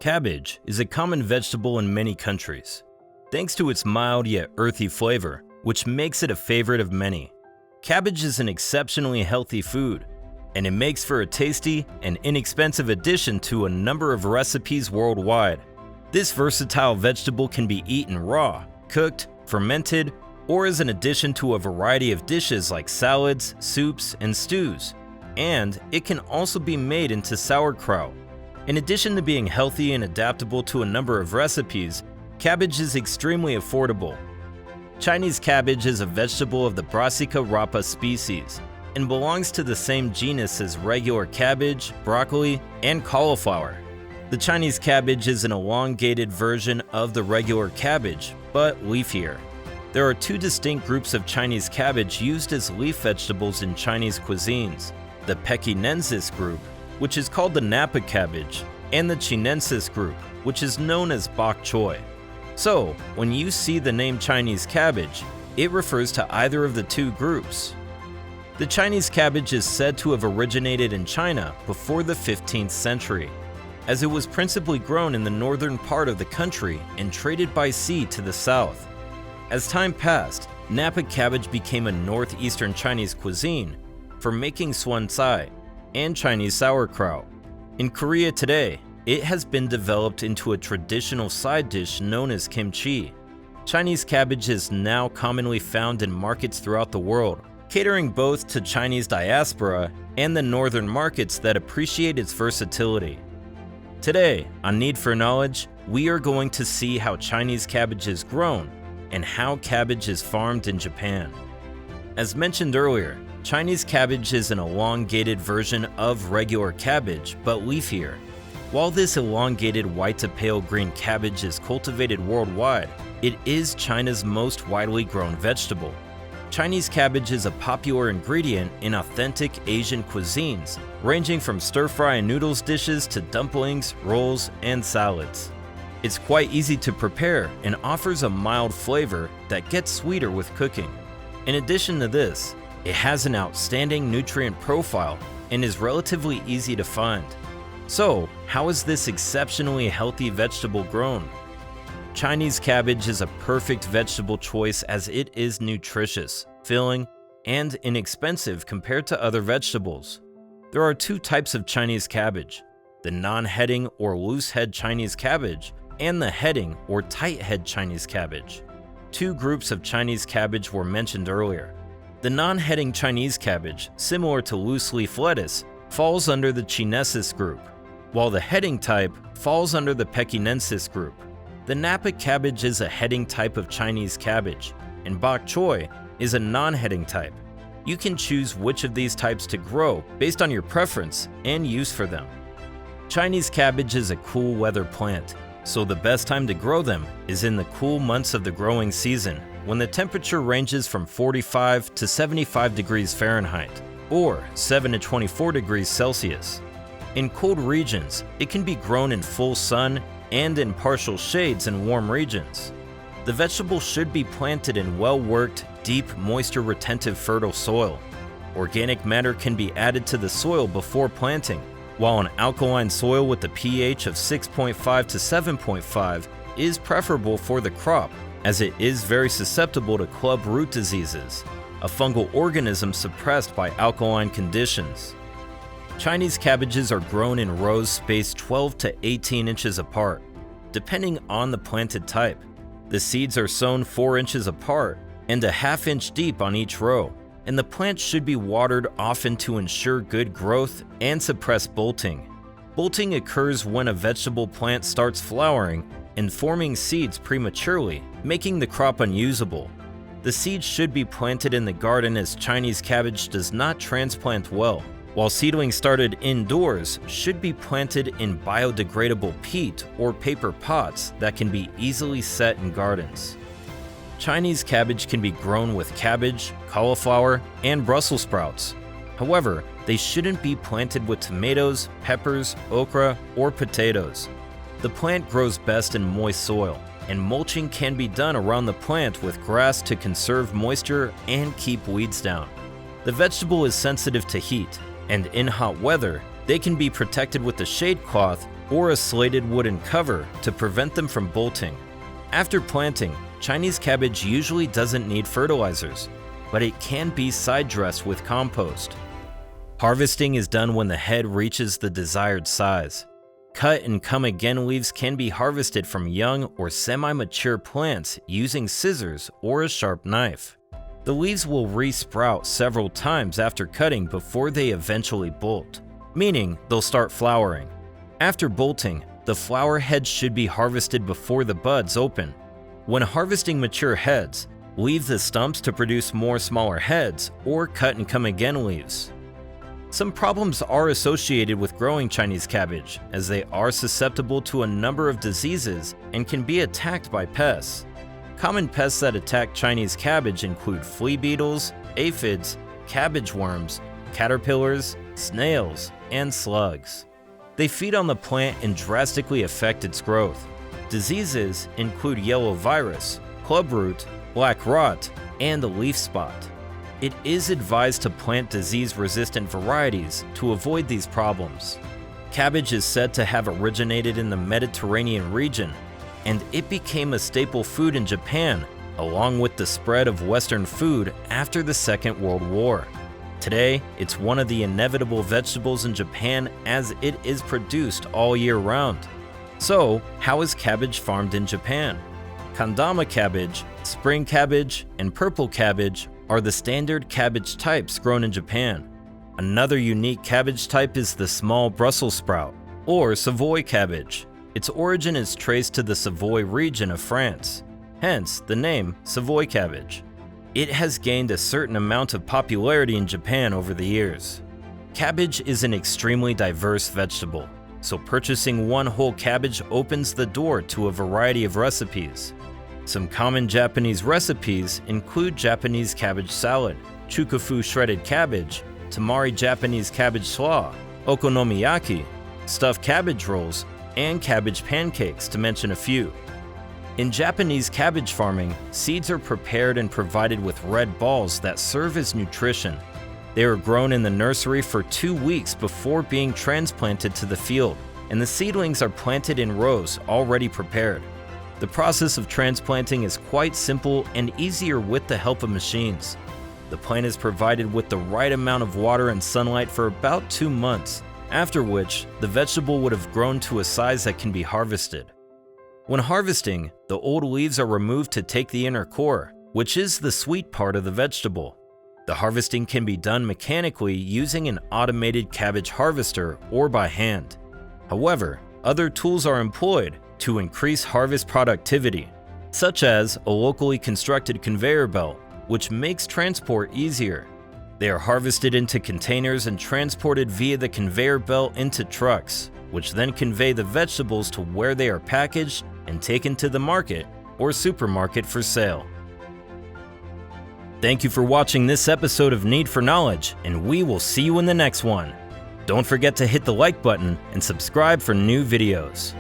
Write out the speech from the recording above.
Cabbage is a common vegetable in many countries, thanks to its mild yet earthy flavor, which makes it a favorite of many. Cabbage is an exceptionally healthy food, and it makes for a tasty and inexpensive addition to a number of recipes worldwide. This versatile vegetable can be eaten raw, cooked, fermented, or as an addition to a variety of dishes like salads, soups, and stews. And it can also be made into sauerkraut. In addition to being healthy and adaptable to a number of recipes, cabbage is extremely affordable. Chinese cabbage is a vegetable of the Brassica rapa species and belongs to the same genus as regular cabbage, broccoli, and cauliflower. The Chinese cabbage is an elongated version of the regular cabbage, but leafier. There are two distinct groups of Chinese cabbage used as leaf vegetables in Chinese cuisines: the Pekinensis Group, which is called the Napa Cabbage, and the Chinensis Group, which is known as Bok Choy. So, when you see the name Chinese cabbage, it refers to either of the two groups. The Chinese cabbage is said to have originated in China before the 15th century, as it was principally grown in the northern part of the country and traded by sea to the south. As time passed, Napa cabbage became a northeastern Chinese cuisine for making suancai and Chinese sauerkraut. In Korea today, it has been developed into a traditional side dish known as kimchi. Chinese cabbage is now commonly found in markets throughout the world, catering both to Chinese diaspora and the northern markets that appreciate its versatility. Today, on Need for Knowledge, we are going to see how Chinese cabbage is grown and how cabbage is farmed in Japan. As mentioned earlier, Chinese cabbage is an elongated version of regular cabbage, but leafier. While this elongated white to pale green cabbage is cultivated worldwide, it is China's most widely grown vegetable. Chinese cabbage is a popular ingredient in authentic Asian cuisines, ranging from stir-fry and noodles dishes to dumplings, rolls, and salads. It's quite easy to prepare and offers a mild flavor that gets sweeter with cooking. In addition to this, it has an outstanding nutrient profile and is relatively easy to find. So, how is this exceptionally healthy vegetable grown? Chinese cabbage is a perfect vegetable choice as it is nutritious, filling, and inexpensive compared to other vegetables. There are two types of Chinese cabbage: the non-heading or loose-head Chinese cabbage and the heading or tight-head Chinese cabbage. Two groups of Chinese cabbage were mentioned earlier. The non-heading Chinese cabbage, similar to loose-leaf lettuce, falls under the Chinensis Group, while the heading type falls under the Pekinensis Group. The Napa cabbage is a heading type of Chinese cabbage, and Bok Choy is a non-heading type. You can choose which of these types to grow based on your preference and use for them. Chinese cabbage is a cool weather plant, so the best time to grow them is in the cool months of the growing season, when the temperature ranges from 45 to 75 degrees Fahrenheit, or 7 to 24 degrees Celsius. In cold regions, it can be grown in full sun and in partial shades in warm regions. The vegetable should be planted in well-worked, deep, moisture-retentive fertile soil. Organic matter can be added to the soil before planting, while an alkaline soil with a pH of 6.5 to 7.5 is preferable for the crop, as it is very susceptible to club root diseases, a fungal organism suppressed by alkaline conditions. Chinese cabbages are grown in rows spaced 12 to 18 inches apart, depending on the planted type. The seeds are sown 4 inches apart and a ½ inch deep on each row, and the plant should be watered often to ensure good growth and suppress bolting. Bolting occurs when a vegetable plant starts flowering and forming seeds prematurely, making the crop unusable. The seeds should be planted in the garden, as Chinese cabbage does not transplant well, while seedlings started indoors should be planted in biodegradable peat or paper pots that can be easily set in gardens. Chinese cabbage can be grown with cabbage, cauliflower, and Brussels sprouts. However, they shouldn't be planted with tomatoes, peppers, okra, or potatoes. The plant grows best in moist soil, and mulching can be done around the plant with grass to conserve moisture and keep weeds down. The vegetable is sensitive to heat, and in hot weather, they can be protected with a shade cloth or a slated wooden cover to prevent them from bolting. After planting, Chinese cabbage usually doesn't need fertilizers, but it can be side dressed with compost. Harvesting is done when the head reaches the desired size. Cut and come again leaves can be harvested from young or semi-mature plants using scissors or a sharp knife. The leaves will re-sprout several times after cutting before they eventually bolt, meaning they'll start flowering. After bolting, the flower heads should be harvested before the buds open. When harvesting mature heads, leave the stumps to produce more smaller heads or cut and come again leaves. Some problems are associated with growing Chinese cabbage, as they are susceptible to a number of diseases and can be attacked by pests. Common pests that attack Chinese cabbage include flea beetles, aphids, cabbage worms, caterpillars, snails, and slugs. They feed on the plant and drastically affect its growth. Diseases include yellow virus, clubroot, black rot, and the leaf spot. It is advised to plant disease-resistant varieties to avoid these problems. Cabbage is said to have originated in the Mediterranean region, and it became a staple food in Japan, along with the spread of Western food after the Second World War. Today, it's one of the inevitable vegetables in Japan as it is produced all year round. So, how is cabbage farmed in Japan? Kendama cabbage, spring cabbage, and purple cabbage are the standard cabbage types grown in Japan. Another unique cabbage type is the small Brussels sprout, or Savoy cabbage. Its origin is traced to the Savoy region of France, hence the name Savoy cabbage. It has gained a certain amount of popularity in Japan over the years. Cabbage is an extremely diverse vegetable, so purchasing one whole cabbage opens the door to a variety of recipes. Some common Japanese recipes include Japanese cabbage salad, chukafu shredded cabbage, tamari Japanese cabbage slaw, okonomiyaki, stuffed cabbage rolls, and cabbage pancakes, to mention a few. In Japanese cabbage farming, seeds are prepared and provided with red balls that serve as nutrition. They are grown in the nursery for 2 weeks before being transplanted to the field, and the seedlings are planted in rows already prepared. The process of transplanting is quite simple and easier with the help of machines. The plant is provided with the right amount of water and sunlight for about 2 months, after which the vegetable would have grown to a size that can be harvested. When harvesting, the old leaves are removed to take the inner core, which is the sweet part of the vegetable. The harvesting can be done mechanically using an automated cabbage harvester or by hand. However, other tools are employed to increase harvest productivity, such as a locally constructed conveyor belt, which makes transport easier. They are harvested into containers and transported via the conveyor belt into trucks, which then convey the vegetables to where they are packaged and taken to the market or supermarket for sale. Thank you for watching this episode of Need for Knowledge, and we will see you in the next one. Don't forget to hit the like button and subscribe for new videos.